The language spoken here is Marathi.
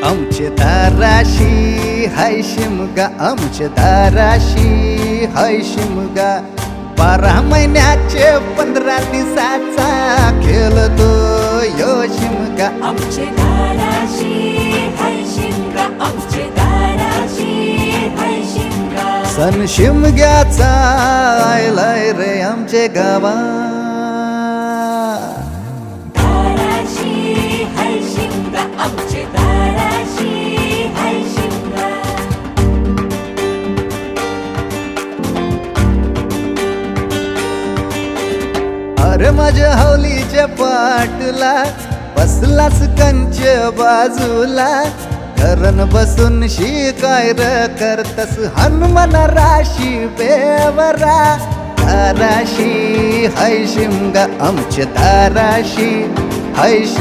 आमचे दाराशी हाय शिमगा, आमचे दाराशी हाय शिमगा. 12 महिन्याचे 15 दिवसाचा खेळतो यो शिमगा. आमचे दाराशी हाय शिमगा, आमचे दाराशी हाय शिमगा. सण शिमग्याचा आयलाय रे आमचे गावा. दाराशी हाय शिमगा, आमचे दाराशी हाय शिमगा. अरे माझ्या हौलीच्या पाटला बसलास कंच बाजूला. घरन बसून शिकाय र करतस हनुमान राशी बेवरा. दाराशी हाय शिमगा, आमच्या दाराशी हाय शिमगा.